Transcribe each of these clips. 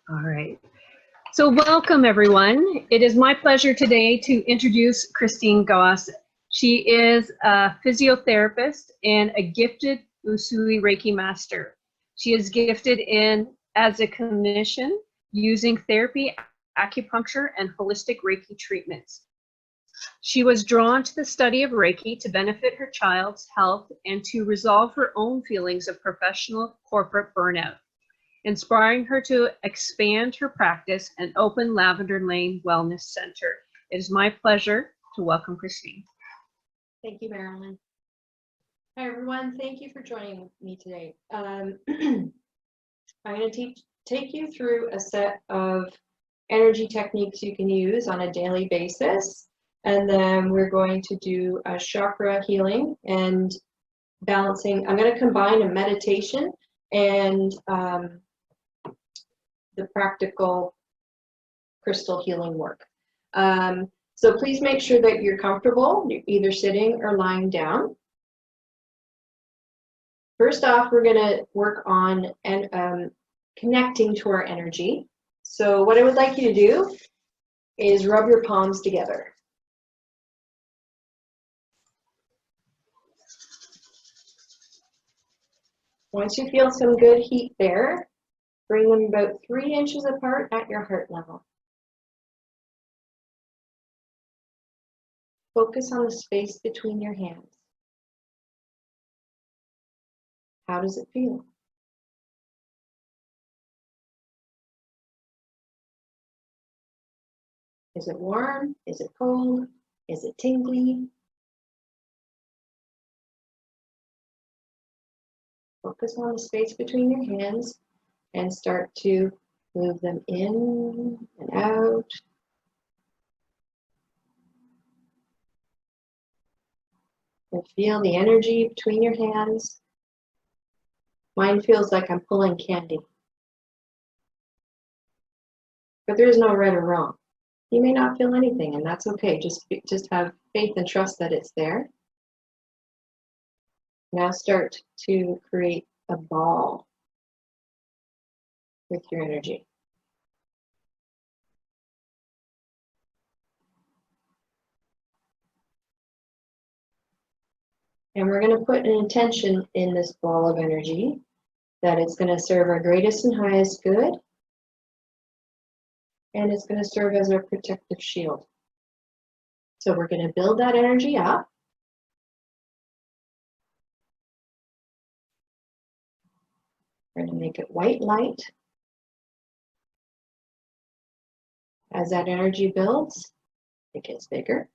All right. So welcome, everyone. It is my pleasure today to introduce Christine Gosse. She is a physiotherapist and a gifted Usui Reiki Master. She is gifted in as a clinician using therapy, acupuncture, and holistic Reiki treatments. She was drawn to the study of Reiki to benefit her child's health and to resolve her own feelings of professional corporate burnout, inspiring her to expand her practice and open Lavender Lane Wellness Center. It is my pleasure to welcome Christine. Thank you, Marilyn. Hi, everyone. Thank you for joining me today. I'm going to take you through a set of energy techniques you can use on a daily basis. And then we're going to do a chakra healing and balancing. I'm going to combine a meditation and the practical crystal healing work. So please make sure that you're comfortable, either sitting or lying down. First off, we're going to work on connecting to our energy. So what I would like you to do is rub your palms together. Once you feel some good heat there, bring them about 3 inches apart at your heart level. Focus on the space between your hands. How does it feel? Is it warm? Is it cold? Is it tingly? Focus on the space between your hands and start to move them in and out. And feel the energy between your hands. Mine feels like I'm pulling candy. But there is no right or wrong. You may not feel anything, and that's okay. Just have faith and trust that it's there. Now start to create a ball with your energy. And we're going to put an intention in this ball of energy that it's going to serve our greatest and highest good, and it's going to serve as our protective shield. So we're going to build that energy up. We're going to make it white light. As that energy builds, it gets bigger.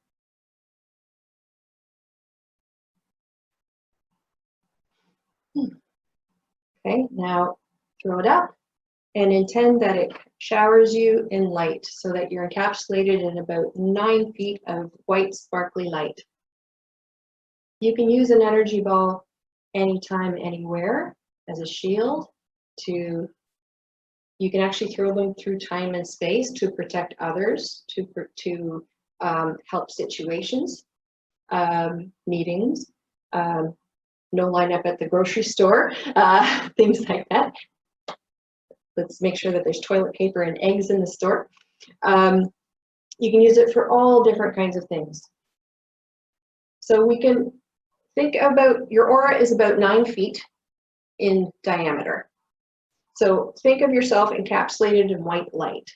Okay, now throw it up and intend that it showers you in light so that you're encapsulated in about 9 feet of white sparkly light. You can use an energy ball anytime, anywhere as a shield. You can actually throw them through time and space to protect others, to help situations, meetings, no lineup at the grocery store, things like that. Let's make sure that there's toilet paper and eggs in the store. You can use it for all different kinds of things. So we can think about, your aura is about 9 feet in diameter. So think of yourself encapsulated in white light.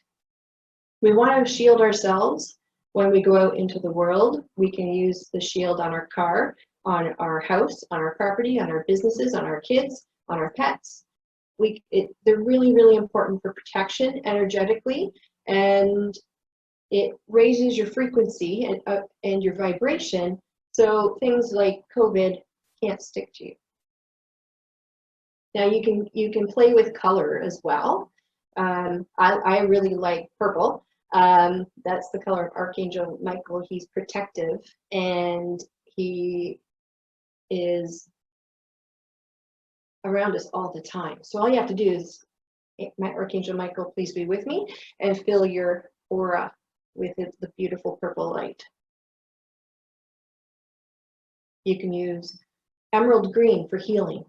We want to shield ourselves when we go out into the world. We can use the shield on our car, on our house, on our property, on our businesses, on our kids, on our pets. They're really, really important for protection energetically, and it raises your frequency and your vibration, so things like COVID can't stick to you. Now you can play with color as well. I really like purple. That's the color of Archangel Michael. He's protective, and he is around us all the time. So all you have to do is, Archangel Michael, please be with me, and fill your aura with the beautiful purple light. You can use emerald green for healing.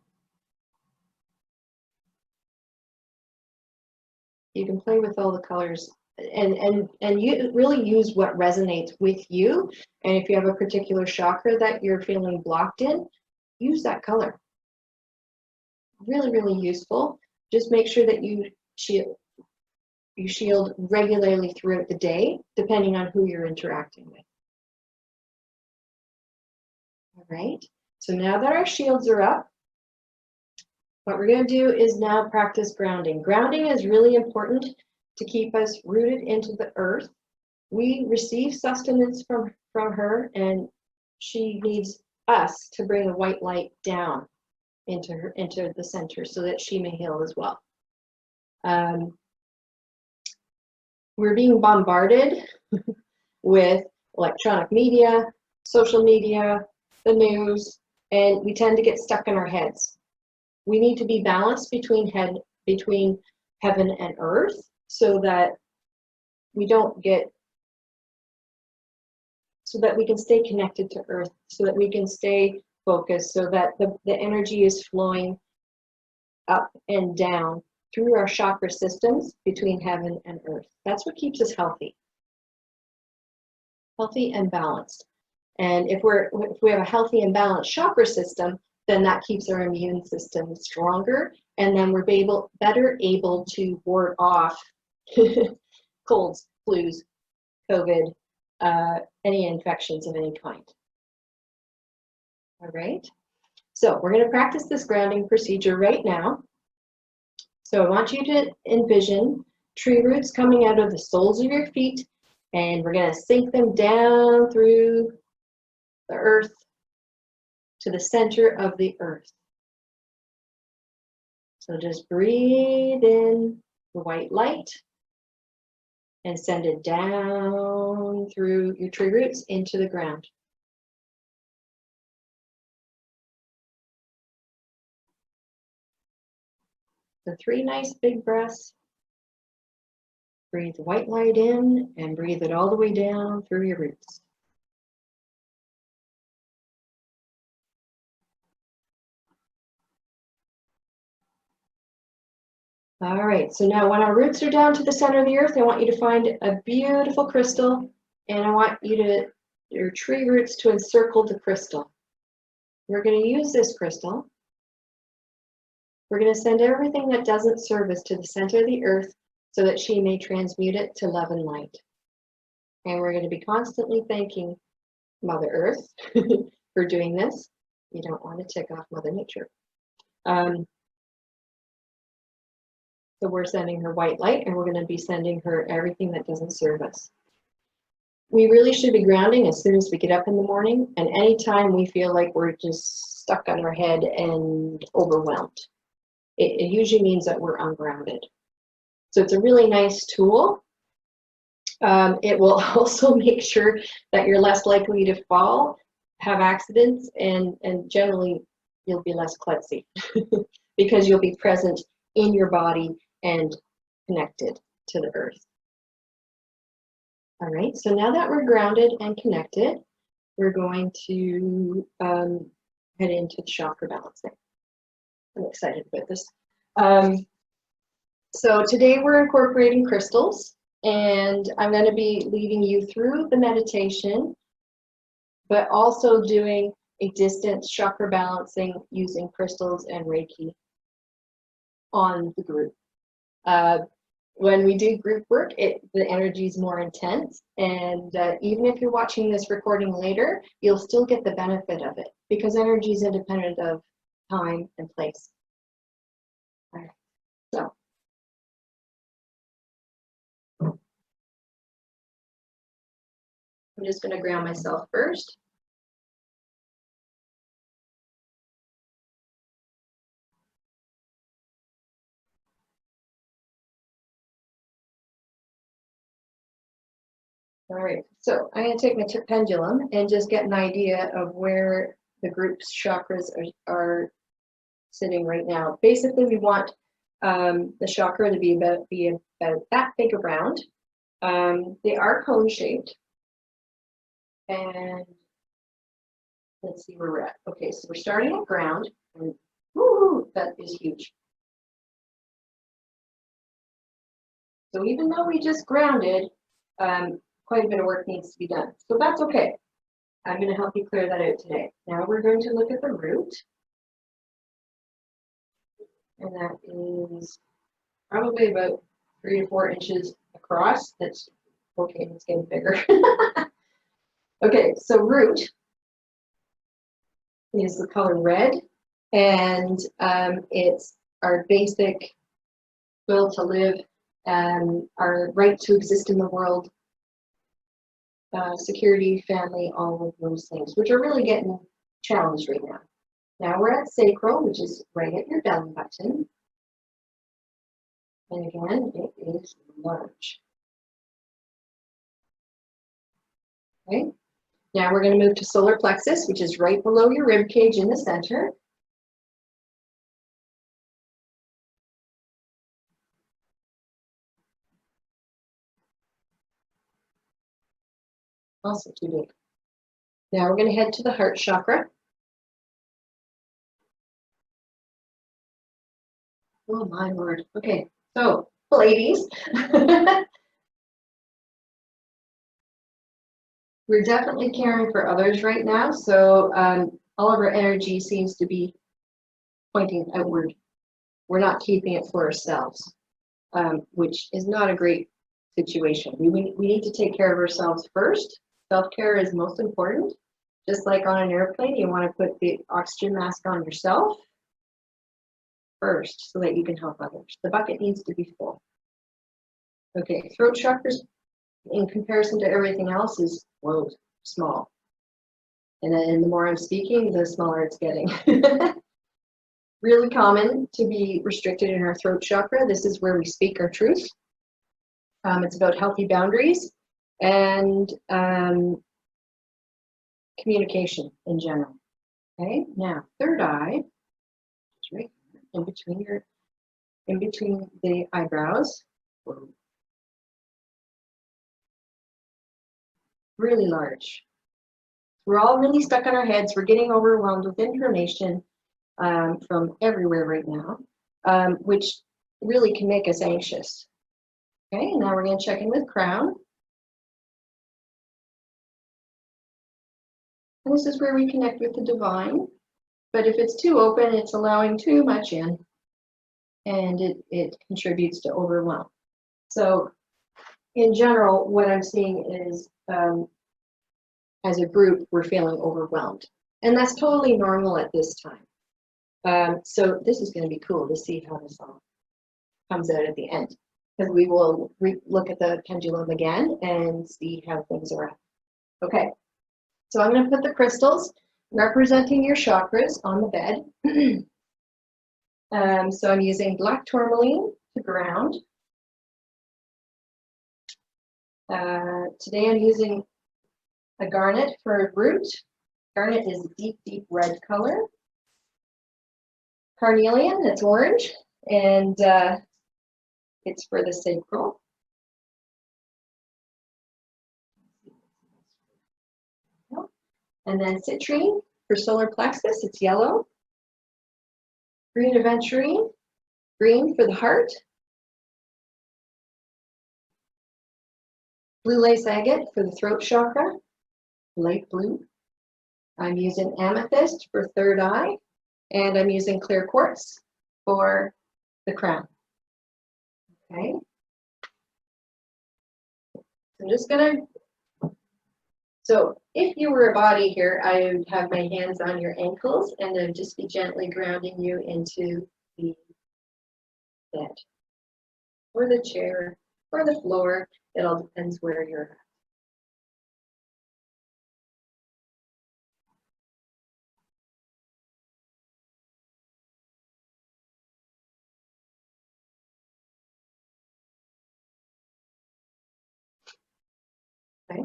You can play with all the colors and you really use what resonates with you. And if you have a particular chakra that you're feeling blocked in, use that color. Really, really useful. Just make sure that you shield regularly throughout the day, depending on who you're interacting with. All right, so now that our shields are up, what we're going to do is now practice grounding. Grounding is really important to keep us rooted into the earth. We receive sustenance from her, and she needs us to bring the white light down into the center so that she may heal as well. We're being bombarded with electronic media, social media, the news, and we tend to get stuck in our heads. We need to be balanced between heaven and earth so that we don't get, so that we can stay connected to earth, so that we can stay focused, so that the energy is flowing up and down through our chakra systems between heaven and earth. That's what keeps us healthy and balanced. And if we have a healthy and balanced chakra system, then that keeps our immune system stronger, and then we're better able to ward off colds, flus, COVID, any infections of any kind. All right, so we're going to practice this grounding procedure right now. So I want you to envision tree roots coming out of the soles of your feet, and we're going to sink them down through the earth to the center of the earth. So just breathe in the white light and send it down through your tree roots into the ground. So 3 nice big breaths. Breathe the white light in and breathe it all the way down through your roots. All right, so now when our roots are down to the center of the earth, I want you to find a beautiful crystal, and I want your tree roots to encircle the crystal. We're going to use this crystal. We're going to send everything that doesn't serve us to the center of the earth so that she may transmute it to love and light. And we're going to be constantly thanking Mother Earth for doing this. You don't want to tick off Mother Nature. So we're sending her white light, and we're going to be sending her everything that doesn't serve us. We really should be grounding as soon as we get up in the morning, and anytime we feel like we're just stuck on our head and overwhelmed. It usually means that we're ungrounded. So it's a really nice tool. It will also make sure that you're less likely to fall, have accidents, and generally you'll be less klutzy because you'll be present in your body and connected to the earth. All right, so now that we're grounded and connected, we're going to head into the chakra balancing. I'm excited about this. So today we're incorporating crystals, and I'm going to be leading you through the meditation, but also doing a distance chakra balancing using crystals and Reiki on the group. When we do group work, the energy is more intense, and even if you're watching this recording later, you'll still get the benefit of it because energy is independent of time and place. All right, so I'm just going to ground myself first. All right, so I'm going to take my pendulum and just get an idea of where the group's chakras are sitting right now. Basically, we want the chakra to be about that big around. They are cone shaped. And let's see where we're at. Okay, so we're starting at ground. And woo, that is huge. So even though we just grounded, quite a bit of work needs to be done. So that's okay. I'm going to help you clear that out today. Now we're going to look at the root. And that is probably about 3 to 4 inches across. That's okay, it's getting bigger. Okay, so root is the color red, and it's our basic will to live, our right to exist in the world, security, family, all of those things, which are really getting challenged right now. Now we're at sacral, which is right at your belly button. And again, it is large. Okay. Now we're going to move to solar plexus, which is right below your rib cage in the center. Also too big. Now we're going to head to the heart chakra. Oh my Lord. Okay, so ladies, we're definitely caring for others right now. So all of our energy seems to be pointing outward. We're not keeping it for ourselves, which is not a great situation. We need to take care of ourselves first. Self-care is most important. Just like on an airplane, you want to put the oxygen mask on yourself first so that you can help others. The bucket needs to be full. Okay, throat chakras in comparison to everything else is, whoa, small. And then the more I'm speaking, the smaller it's getting. Really common to be restricted in our throat chakra. This is where we speak our truth. It's about healthy boundaries and communication in general. Okay, now third eye, it's right here, in between the eyebrows. Whoa. Really large. We're all really stuck on our heads. We're getting overwhelmed with information from everywhere right now, which really can make us anxious. Okay, now we're going to check in with crown. And this is where we connect with the divine. But if it's too open, it's allowing too much in, and it contributes to overwhelm. So in general, what I'm seeing is as a group, we're feeling overwhelmed. And that's totally normal at this time. So this is going to be cool to see how this all comes out at the end. Because we will look at the pendulum again and see how things are at. Okay, so I'm going to put the crystals representing your chakras on the bed. So I'm using black tourmaline to ground. Today I'm using a garnet for root. Garnet is a deep, deep red color. Carnelian, that's orange, and it's for the sacral. And then citrine for solar plexus, it's yellow. Green aventurine, green for the heart. Blue lace agate for the throat chakra, light blue. I'm using amethyst for third eye, and I'm using clear quartz for the crown. Okay. I'm just gonna, so if you were a body here, I would have my hands on your ankles and then just be gently grounding you into the bed or the chair or the floor. It all depends where you're at. Okay,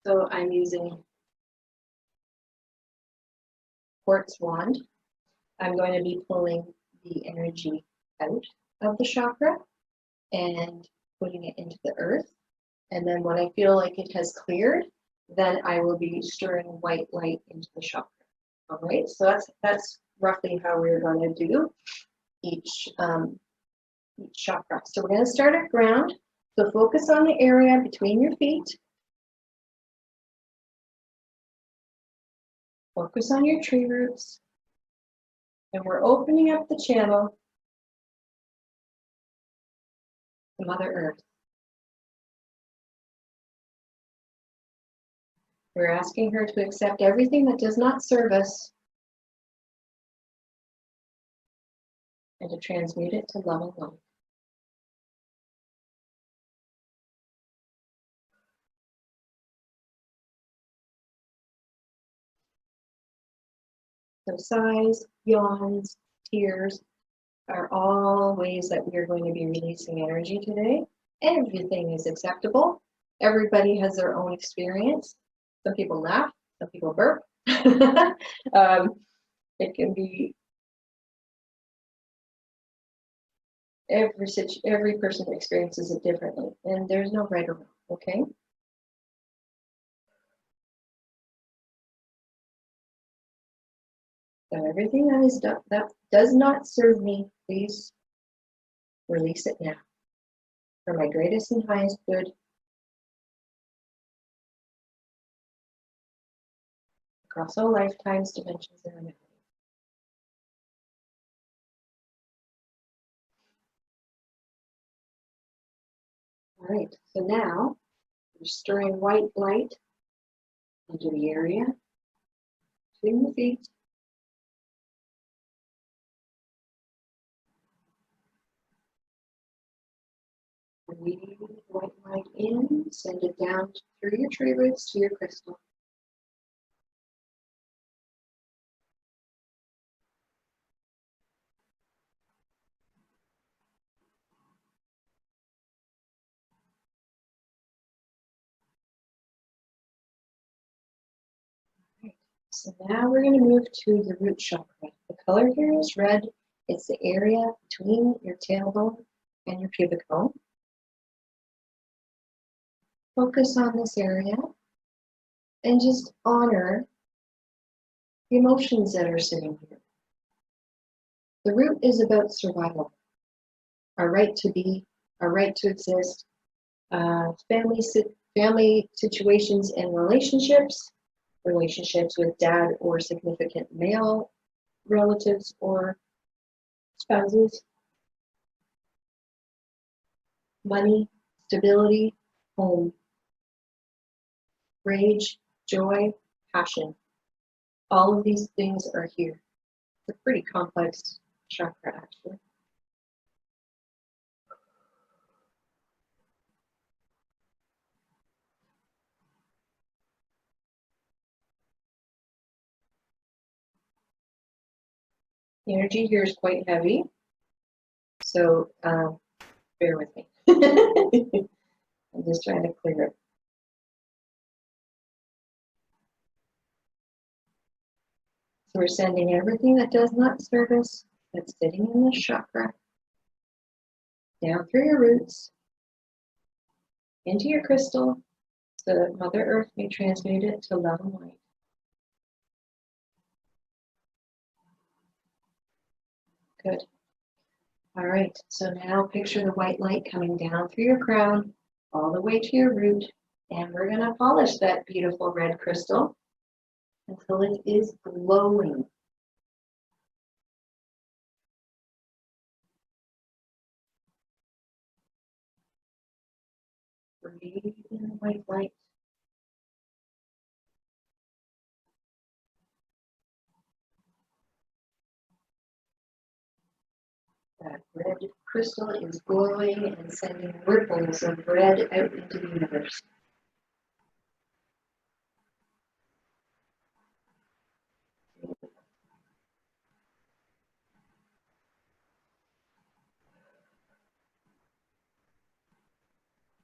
so I'm using quartz wand. I'm going to be pulling the energy out of the chakra and putting it into the earth. And then when I feel like it has cleared, then I will be stirring white light into the chakra. All right, so that's roughly how we're going to do each chakra. So we're going to start at ground. So focus on the area between your feet. Focus on your tree roots. And we're opening up the channel to Mother Earth. We're asking her to accept everything that does not serve us and to transmute it to love and light. So sighs, yawns, tears are all ways that we are going to be releasing energy today. Everything is acceptable. Everybody has their own experience. Some people laugh, some people burp. It can be every person experiences it differently, and there's no right or wrong, okay? So everything that is done that does not serve me, please release it now for my greatest and highest good across all lifetimes, dimensions, and realities. All right, so now we're stirring white light into the area between the feet. Weave white light in, send it down through your tree roots to your crystal. So now we're going to move to the root chakra. The color here is red. It's the area between your tailbone and your pubic bone. Focus on this area and just honor the emotions that are sitting here. The root is about survival, our right to be, our right to exist, family situations and relationships with dad or significant male relatives or spouses, money, stability, home, rage, joy, passion. All of these things are here. It's a pretty complex chakra, actually. The energy here is quite heavy, so bear with me. I'm just trying to clear it. So we're sending everything that does not serve us, that's sitting in this chakra, down through your roots, into your crystal, so that Mother Earth may transmute it to love and light. Good. All right, so now picture the white light coming down through your crown, all the way to your root, and we're going to polish that beautiful red crystal until it is glowing. Breathe in the white light. That red crystal is glowing and sending ripples of red out into the universe.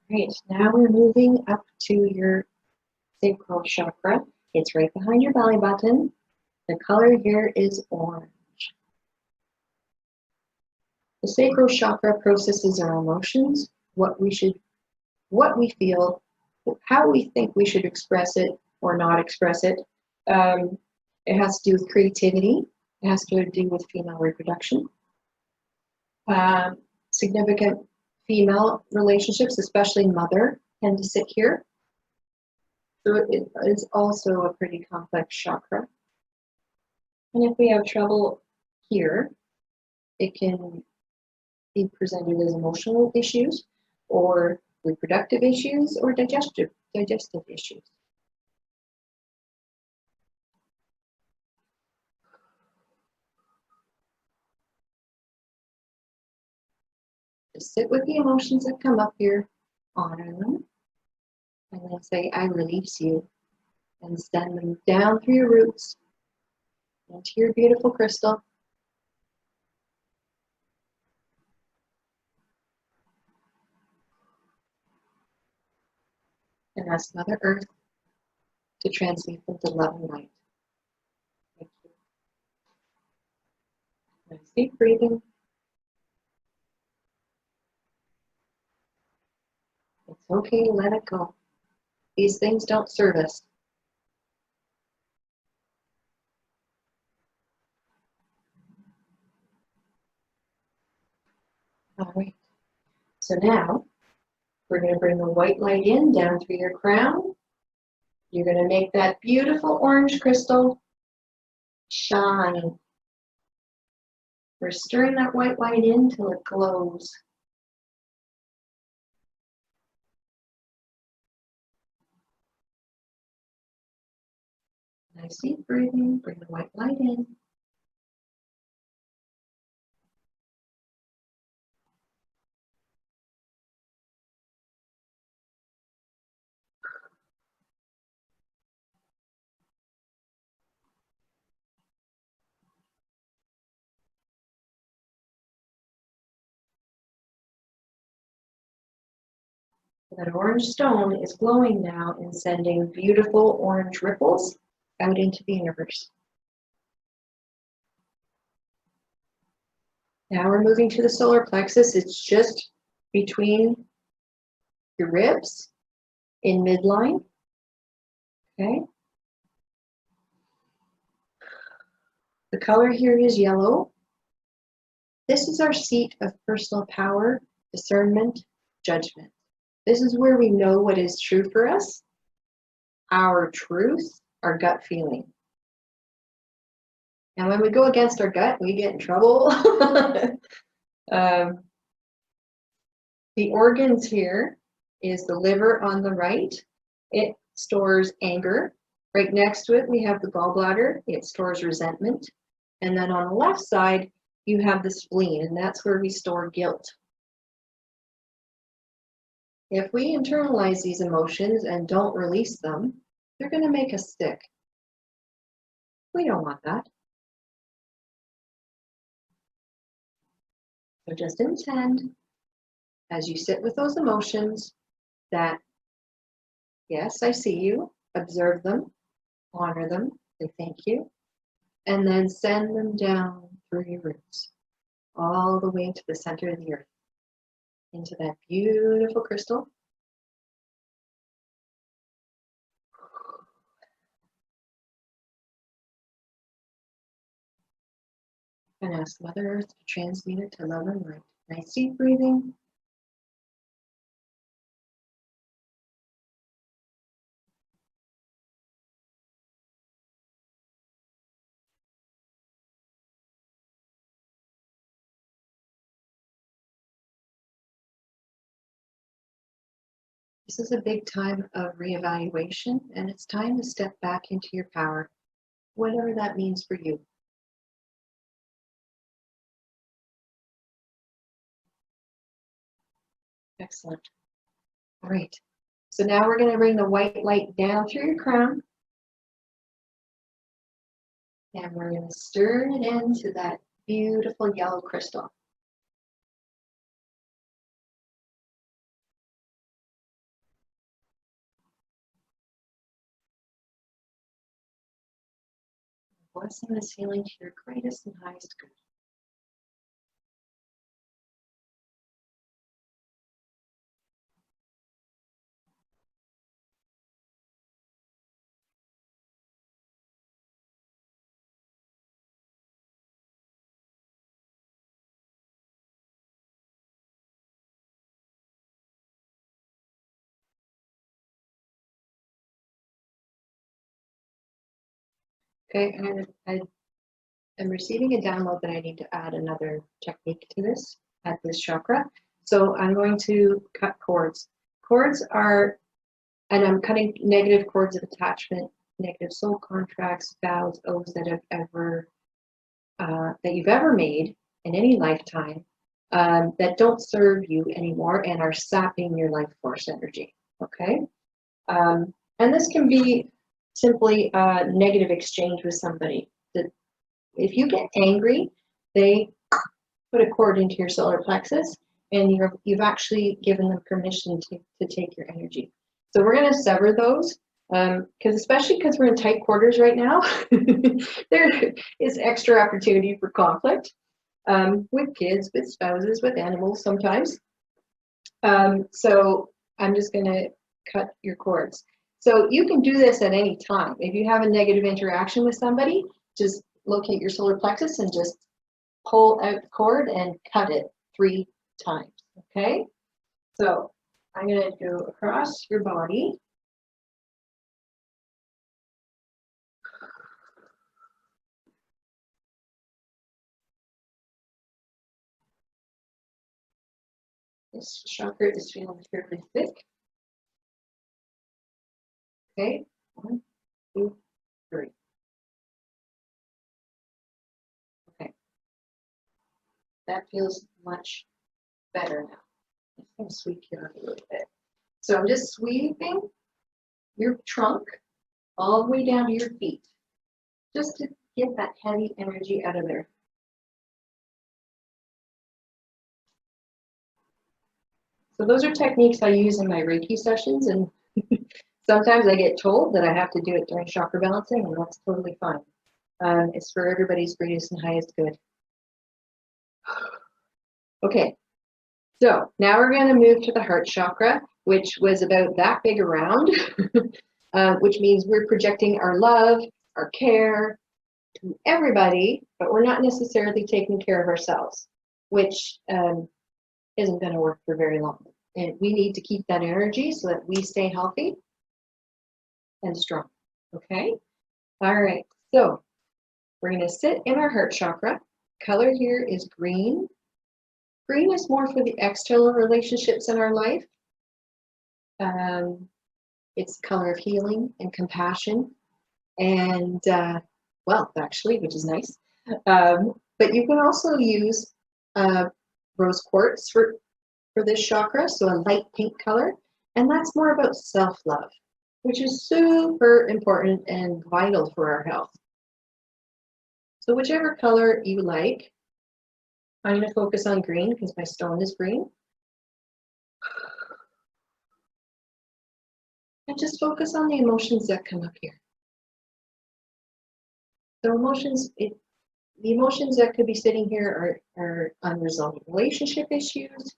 Great, now we're moving up to your sacral chakra. It's right behind your belly button. The color here is orange. The sacral chakra processes our emotions, what we feel, how we think we should express it or not express it. It has to do with creativity. It has to do with female reproduction. Significant Female relationships, especially mother, tend to sit here. So it is also a pretty complex chakra. And if we have trouble here, it can be presented as emotional issues or reproductive issues or digestive issues. Just sit with the emotions that come up here, honor them, and then say, I release you, and send them down through your roots into your beautiful crystal. And ask Mother Earth to transmute them to love and light. Thank you. Nice deep breathing. It's okay to let it go. These things don't serve us. All right. So now we're going to bring the white light in down through your crown. You're going to make that beautiful orange crystal shine. We're stirring that white light in till it glows. Nice deep breathing. Bring the white light in. That orange stone is glowing now and sending beautiful orange ripples out into the universe. Now we're moving to the solar plexus. It's just between your ribs in midline. Okay. The color here is yellow. This is our seat of personal power, discernment, judgment. This is where we know what is true for us, our truth, our gut feeling. And when we go against our gut, we get in trouble. The organs here is the liver on the right. It stores anger. Right next to it, we have the gallbladder. It stores resentment. And then on the left side, you have the spleen, and that's where we store guilt. If we internalize these emotions and don't release them, they're going to make us sick. We don't want that. So just intend, as you sit with those emotions, that, yes, I see you, observe them, honor them, say thank you, and then send them down through your roots, all the way to the center of the earth, into that beautiful crystal. And ask Mother Earth to transmute it to love and light. Nice deep breathing. This is a big time of reevaluation, and it's time to step back into your power, whatever that means for you. Excellent. All right. So now we're going to bring the white light down through your crown. And we're going to stir it into that beautiful yellow crystal. Blessing this healing to your greatest and highest good. Okay, I'm receiving a download that I need to add another technique to this, at this chakra. So I'm going to cut cords. Cords are, and I'm cutting negative cords of attachment, negative soul contracts, vows, oaths that you've ever made in any lifetime, that don't serve you anymore and are sapping your life force energy. Okay, and this can be simply a negative exchange with somebody. If you get angry, they put a cord into your solar plexus, and you've actually given them permission to take your energy. So we're going to sever those, especially because we're in tight quarters right now, there is extra opportunity for conflict with kids, with spouses, with animals sometimes. So I'm just going to cut your cords. So you can do this at any time. If you have a negative interaction with somebody, just locate your solar plexus and just pull out the cord and cut it 3 times, okay? So I'm going to go across your body. This chakra is feeling fairly thick. Okay, 1, 2, 3. Okay, that feels much better now. I'm going to sweep you up a little bit. So I'm just sweeping your trunk all the way down to your feet, just to get that heavy energy out of there. So those are techniques I use in my Reiki sessions, and sometimes I get told that I have to do it during chakra balancing, and that's totally fine. It's for everybody's greatest and highest good. Okay, so now we're going to move to the heart chakra, which was about that big around, which means we're projecting our love, our care to everybody, but we're not necessarily taking care of ourselves, which isn't going to work for very long. And we need to keep that energy so that we stay healthy and strong. Okay? All right. So we're going to sit in our heart chakra. Color here is green. Green is more for the external relationships in our life. It's the color of healing and compassion and wealth, actually, which is nice. But you can also use rose quartz for this chakra, so a light pink color, and that's more about self-love, which is super important and vital for our health. So whichever color you like, I'm going to focus on green because my stone is green. And just focus on the emotions that come up here. So the emotions that could be sitting here are unresolved relationship issues,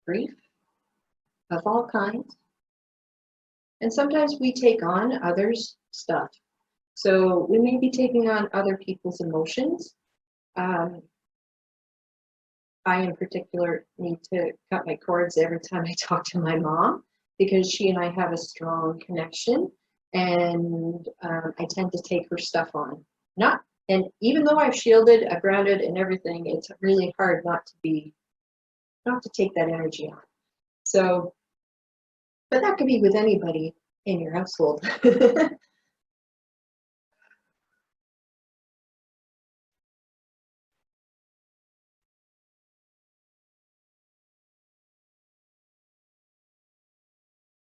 grief of all kinds. And sometimes we take on others' stuff. So we may be taking on other people's emotions. I, in particular, need to cut my cords every time I talk to my mom because she and I have a strong connection, and I tend to take her stuff on. And even though I've shielded, I've grounded, and everything, it's really hard not to take that energy on. So, but that could be with anybody in your household.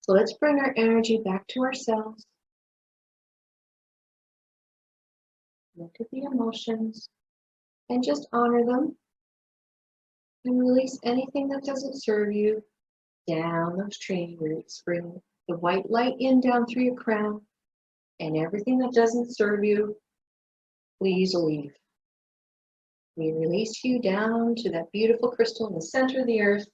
So let's bring our energy back to ourselves. Look at the emotions and just honor them and release anything that doesn't serve you down those tree roots. Bring the white light in down through your crown, and everything that doesn't serve you, please leave. We release you down to that beautiful crystal in the center of the earth.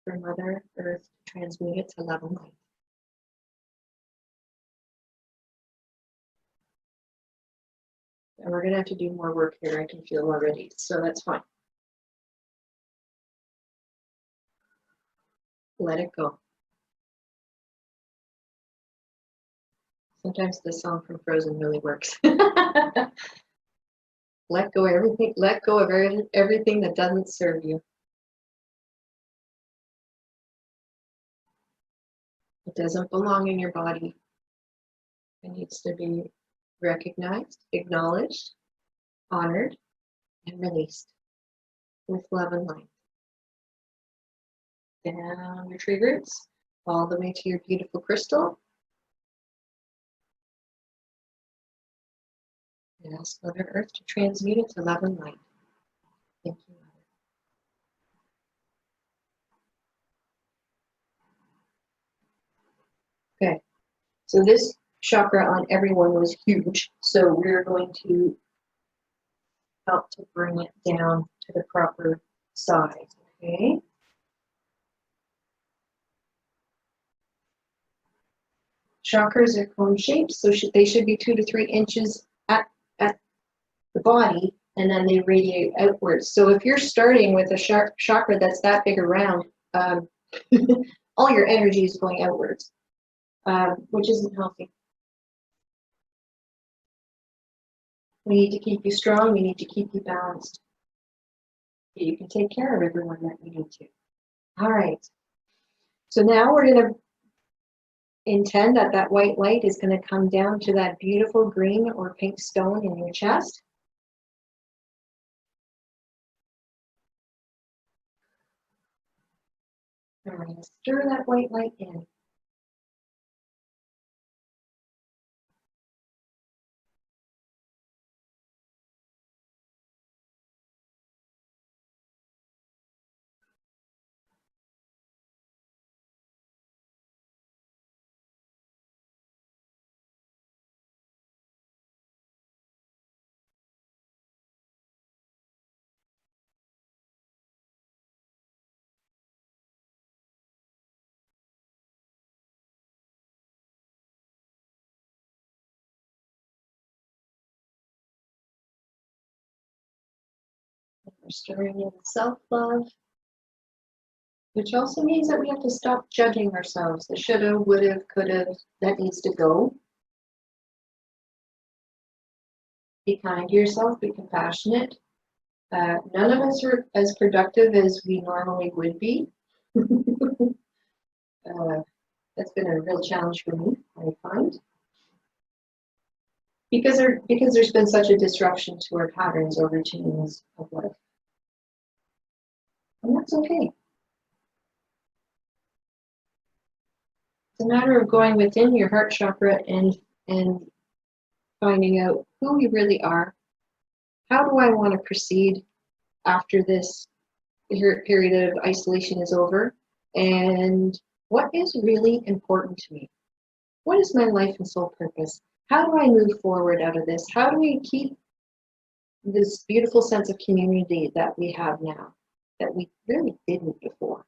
For Mother Earth to transmute it to love and light. And we're going to have to do more work here, I can feel already, so that's fine. Let it go. Sometimes the song from Frozen really works. Let go everything. Let go of everything that doesn't serve you. It doesn't belong in your body. It needs to be recognized, acknowledged, honored, and released with love and light. Down your tree roots, all the way to your beautiful crystal. And ask Mother Earth to transmute it to love and light. Thank you, Mother. Okay, so this chakra on everyone was huge, so we're going to help to bring it down to the proper size, okay? Chakras are cone shaped, so they should be 2 to 3 inches at the body, and then they radiate outwards. So if you're starting with a chakra that's that big around, all your energy is going outwards, which isn't healthy. We need to keep you strong. We need to keep you balanced. You can take care of everyone that you need to. All right. So now we're going to intend that that white light is going to come down to that beautiful green or pink stone in your chest. And we're going to stir that white light in. We're stirring in self-love, which also means that we have to stop judging ourselves. The shoulda, woulda, coulda, that needs to go. Be kind to yourself, be compassionate. None of us are as productive as we normally would be. That's been a real challenge for me, I find. Because there's been such a disruption to our patterns or routines of life. And that's okay. It's a matter of going within your heart chakra and finding out who you really are. How do I want to proceed after this period of isolation is over? And what is really important to me? What is my life and soul purpose? How do I move forward out of this? How do we keep this beautiful sense of community that we have now, that we really didn't before?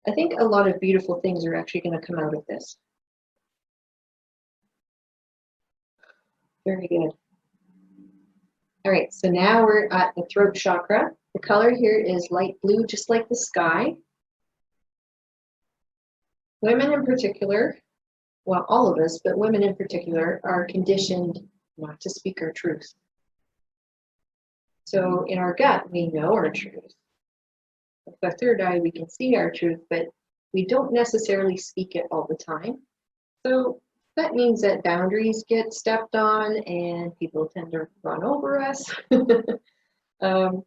I think a lot of beautiful things are actually going to come out of this. Very good. All right, so now we're at the throat chakra. The color here is light blue, just like the sky. Women in particular, well, all of us, but women in particular, are conditioned not to speak our truth. So in our gut, we know our truth. With the third eye, we can see our truth, but we don't necessarily speak it all the time. So that means that boundaries get stepped on and people tend to run over us. And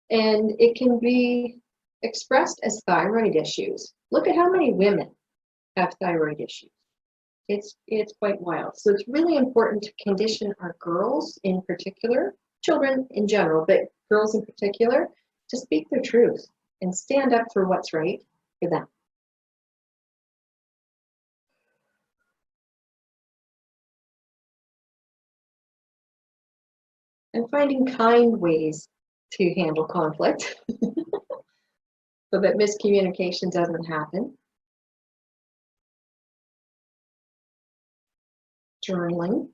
it can be expressed as thyroid issues. Look at how many women have thyroid issues. It's quite wild. So it's really important to condition our girls in particular, children in general, but girls in particular, to speak their truth and stand up for what's right for them. And finding kind ways to handle conflict so that miscommunication doesn't happen. Journaling.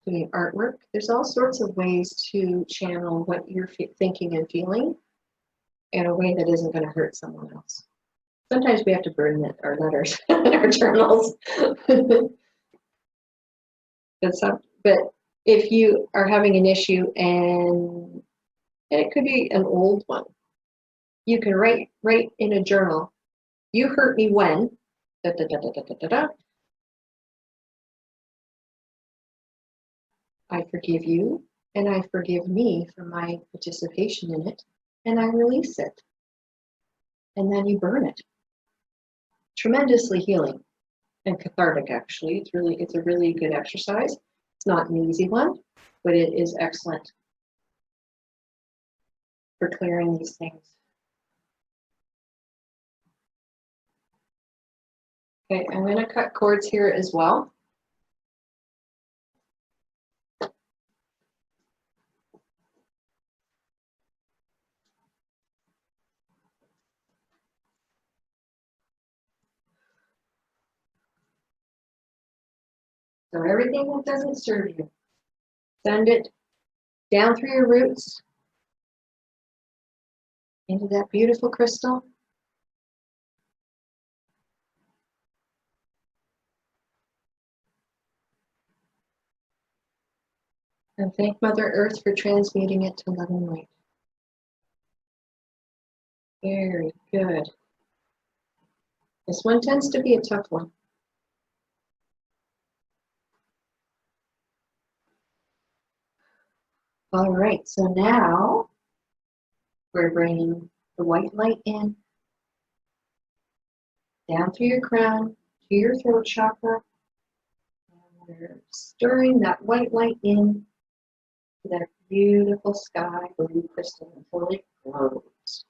doing artwork. There's all sorts of ways to channel what you're thinking and feeling in a way that isn't going to hurt someone else. Sometimes we have to burn our letters in our journals. But if you are having an issue and it could be an old one, you can write in a journal, you hurt me when, da, da, da, da, da, da, da. I forgive you and I forgive me for my participation in it, and I release it. And then you burn it. Tremendously healing and cathartic, actually. It's a really good exercise. It's not an easy one, but it is excellent for clearing these things. Okay, I'm going to cut cords here as well. So everything that doesn't serve you, send it down through your roots into that beautiful crystal. And thank Mother Earth for transmuting it to loving light. Very good. This one tends to be a tough one. All right, so now we're bringing the white light in, down through your crown, to your throat chakra. And we're stirring that white light in to that beautiful sky blue crystal until it glows.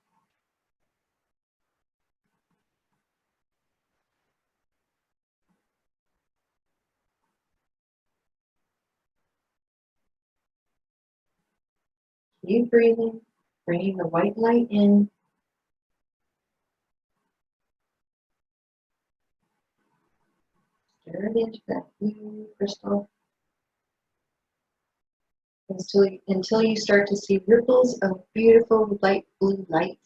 Keep breathing, bringing the white light in. Stir it into that blue crystal until you start to see ripples of beautiful light blue light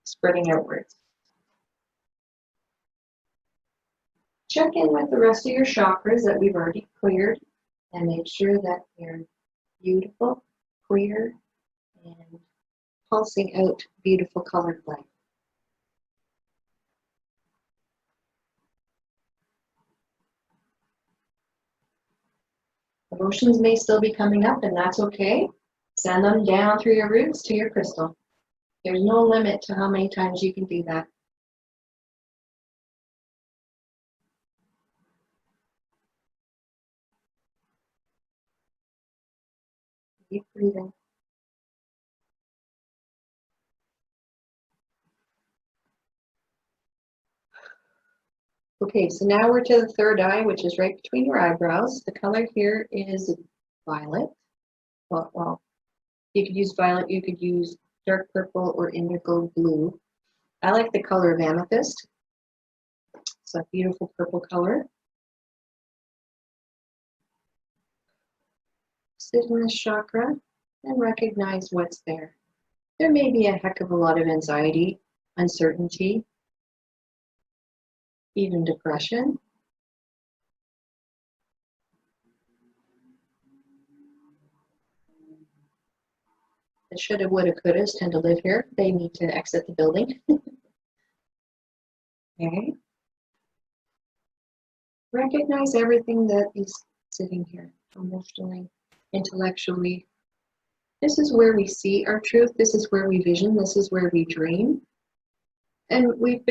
spreading outwards. Check in with the rest of your chakras that we've already cleared and make sure that they're beautiful, clear, and pulsing out beautiful colored light. Emotions may still be coming up, and that's okay. Send them down through your roots to your crystal. There's no limit to how many times you can do that. Keep breathing. Okay, so now we're to the third eye, which is right between your eyebrows. The color here is violet. Well, you could use violet, you could use dark purple or indigo blue. I like the color of amethyst. It's a beautiful purple color. Sit in this chakra and recognize what's there. There may be a heck of a lot of anxiety, uncertainty, even depression. The shoulda, woulda, couldas tend to live here. They need to exit the building. Okay. Recognize everything that is sitting here, emotionally, intellectually. This is where we see our truth. This is where we vision. This is where we dream. And we're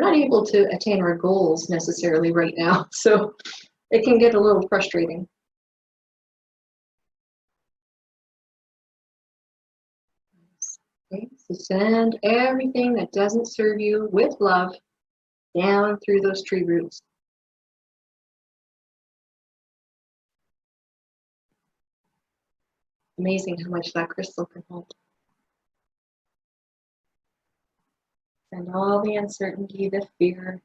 not able to attain our goals necessarily right now. So it can get a little frustrating. Okay, so send everything that doesn't serve you with love down through those tree roots. Amazing how much that crystal can hold. And all the uncertainty, the fear,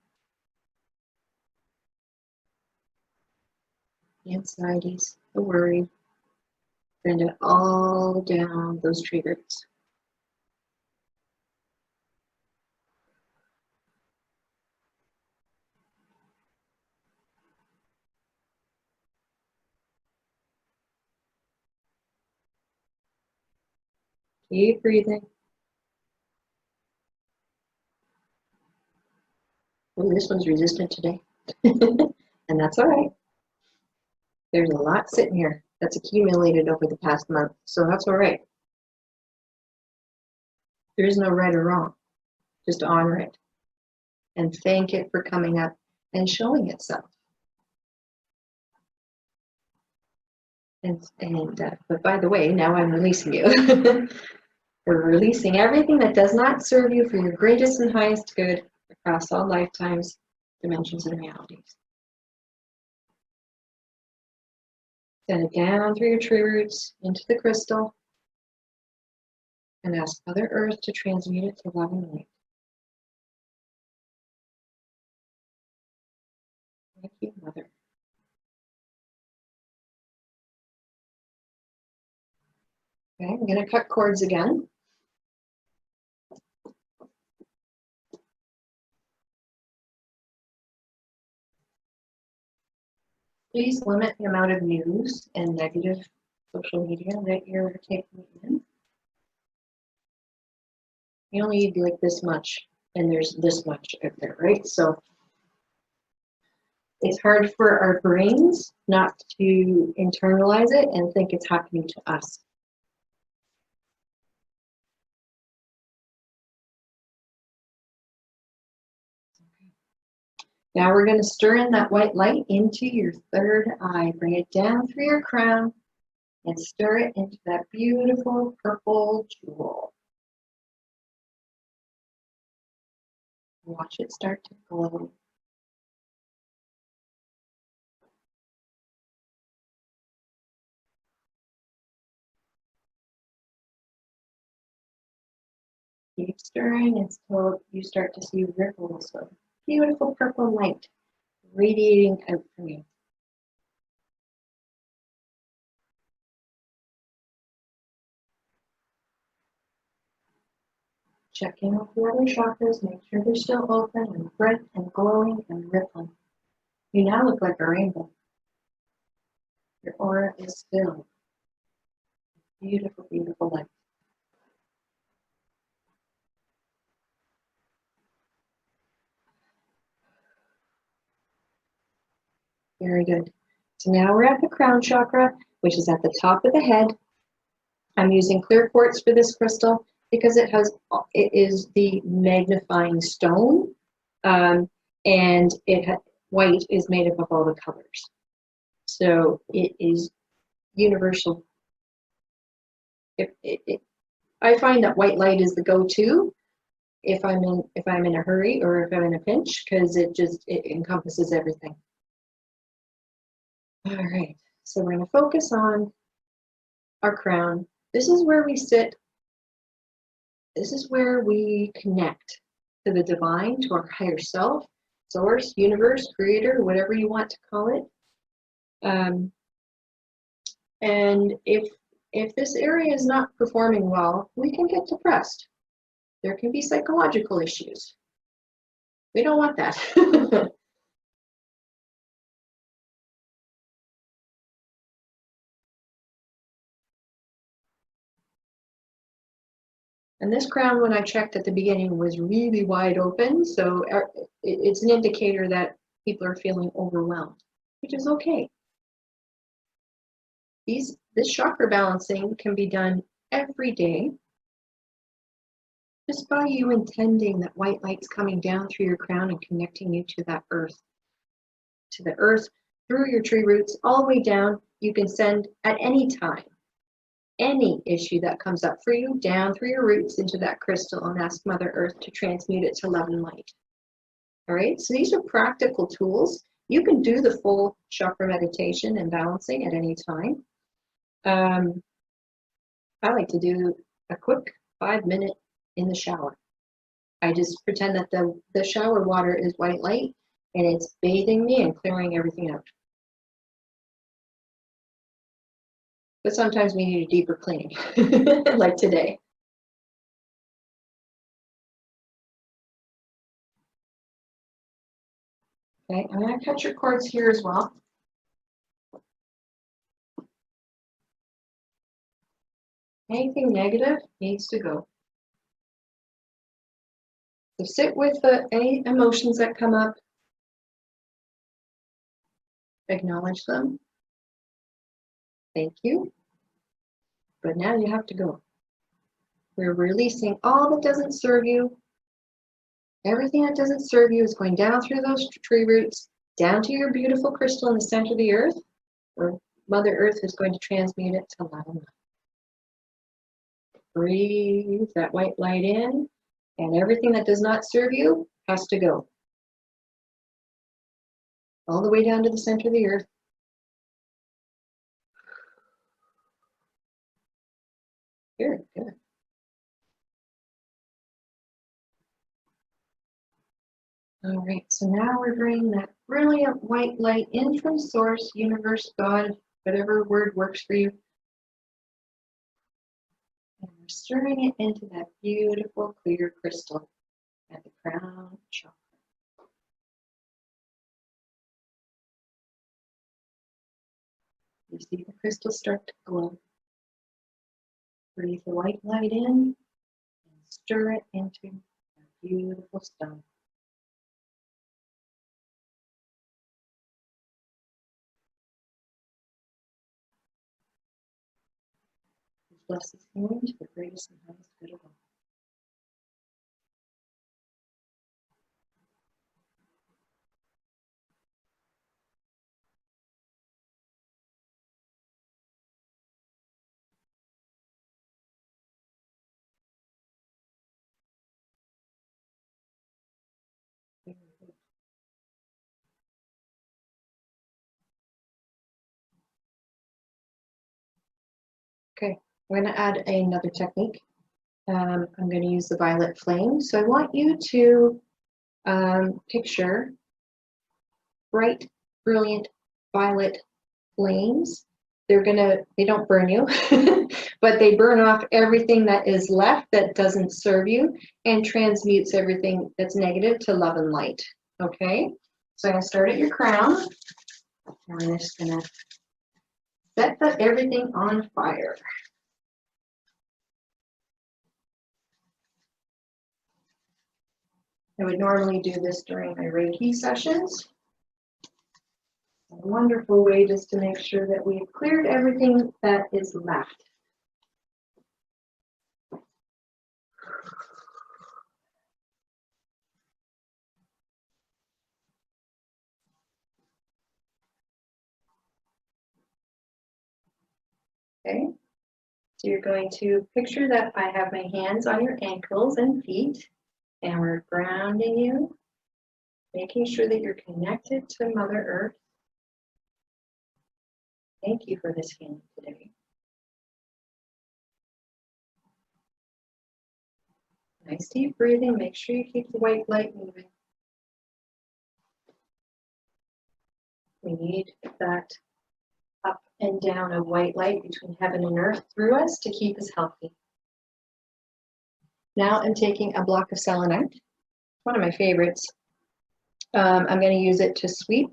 the anxieties, the worry. Send it all down those tree roots. Keep breathing. Oh, this one's resistant today. And that's all right. There's a lot sitting here that's accumulated over the past month, so that's all right. There is no right or wrong. Just honor it and thank it for coming up and showing itself. But by the way, now I'm releasing you. We're releasing everything that does not serve you for your greatest and highest good across all lifetimes, dimensions, and realities. Send it down through your tree roots into the crystal and ask Mother Earth to transmute it to love and light. Thank you, Mother. Okay, I'm going to cut cords again. Please limit the amount of news and negative social media that you're taking in. You only need like this much, and there's this much out there, right? So it's hard for our brains not to internalize it and think it's happening to us. Now we're going to stir in that white light into your third eye. Bring it down through your crown and stir it into that beautiful purple jewel. Watch it start to glow. Keep stirring until you start to see ripples of beautiful purple light radiating out from you. Check in with your other chakras, make sure they're still open and bright and glowing and rippling. You now look like a rainbow. Your aura is filled with beautiful, beautiful light. Very good. So now we're at the crown chakra, which is at the top of the head. I'm using clear quartz for this crystal because it is the magnifying stone, and white is made up of all the colors. So it is universal. I find that white light is the go-to if I'm in a hurry or if I'm in a pinch, because it encompasses everything. All right, so we're going to focus on our crown. This is where we sit. This is where we connect to the divine, to our higher self, source, universe, creator, whatever you want to call it. And if this area is not performing well, we can get depressed. There can be psychological issues. We don't want that. And this crown, when I checked at the beginning, was really wide open. So it's an indicator that people are feeling overwhelmed, which is okay. This chakra balancing can be done every day just by you intending that white light's coming down through your crown and connecting you to that earth, to the earth, through your tree roots, all the way down. You can send at any time any issue that comes up for you down through your roots into that crystal and ask Mother Earth to transmute it to love and light. All right, so these are practical tools. You can do the full chakra meditation and balancing at any time. I like to do a quick 5-minute in the shower. I just pretend that the shower water is white light and it's bathing me and clearing everything out. but sometimes we need a deeper cleaning, like today. Okay, I'm going to cut your cords here as well. Anything negative needs to go. So sit with any emotions that come up. Acknowledge them. Thank you. But now you have to go. We're releasing all that doesn't serve you. Everything that doesn't serve you is going down through those tree roots, down to your beautiful crystal in the center of the earth, where Mother Earth is going to transmute it to love and light. Breathe that white light in, and everything that does not serve you has to go. All the way down to the center of the earth. Very good. All right, so now we're bringing that brilliant white light in from Source, Universe, God, whatever word works for you. And we're stirring it into that beautiful clear crystal at the crown chakra. You see the crystal start to glow. Breathe the white light in and stir it into a beautiful stone. Bless this healing to the greatest and highest good of all. Okay, we're going to add another technique. I'm going to use the violet flame. So I want you to picture bright, brilliant violet flames. They don't burn you, but they burn off everything that is left that doesn't serve you and transmutes everything that's negative to love and light. Okay, so I'm going to start at your crown. And I'm just going to set everything on fire. I would normally do this during my Reiki sessions. A wonderful way just to make sure that we've cleared everything that is left. Okay, so you're going to picture that I have my hands on your ankles and feet, and we're grounding you, making sure that you're connected to Mother Earth. Thank you for this healing today. Nice deep breathing. Make sure you keep the white light moving. We need that up and down of white light between heaven and earth through us to keep us healthy. Now I'm taking a block of selenite, one of my favorites. I'm going to use it to sweep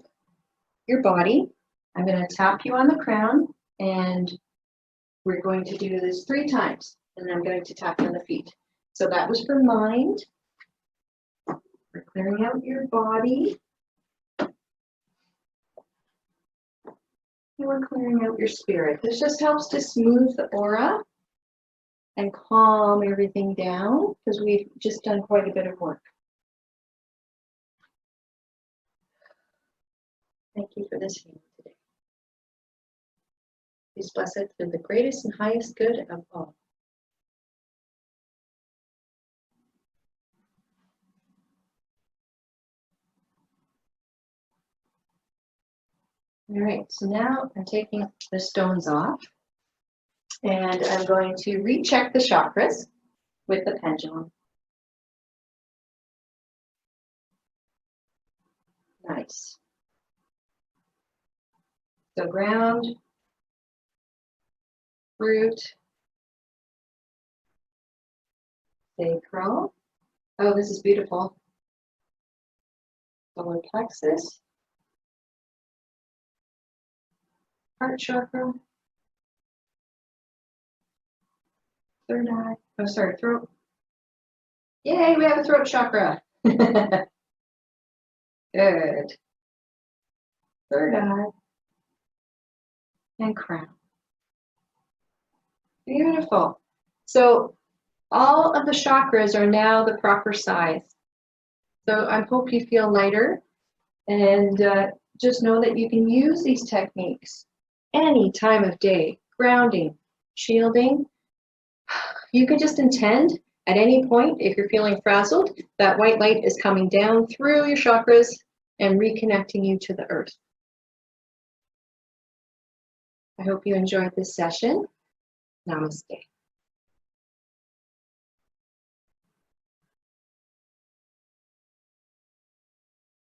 your body. I'm going to tap you on the crown, and we're going to do this 3 times, and I'm going to tap you on the feet. So that was for mind. We're clearing out your body. And we're clearing out your spirit. This just helps to smooth the aura and calm everything down because we've just done quite a bit of work. Thank you for this healing today. Please bless it for the greatest and highest good of all. All right, so now I'm taking the stones off, and I'm going to recheck the chakras with the pendulum. Nice. So ground root, sacral. Oh, this is beautiful. Solar plexus, heart chakra, third eye. Oh, sorry, throat. Yay, we have a throat chakra. Good. Third eye and crown. Beautiful. So all of the chakras are now the proper size. So I hope you feel lighter, and just know that you can use these techniques any time of day. Grounding, shielding. You can just intend at any point, if you're feeling frazzled, that white light is coming down through your chakras and reconnecting you to the earth. I hope you enjoyed this session. Namaste.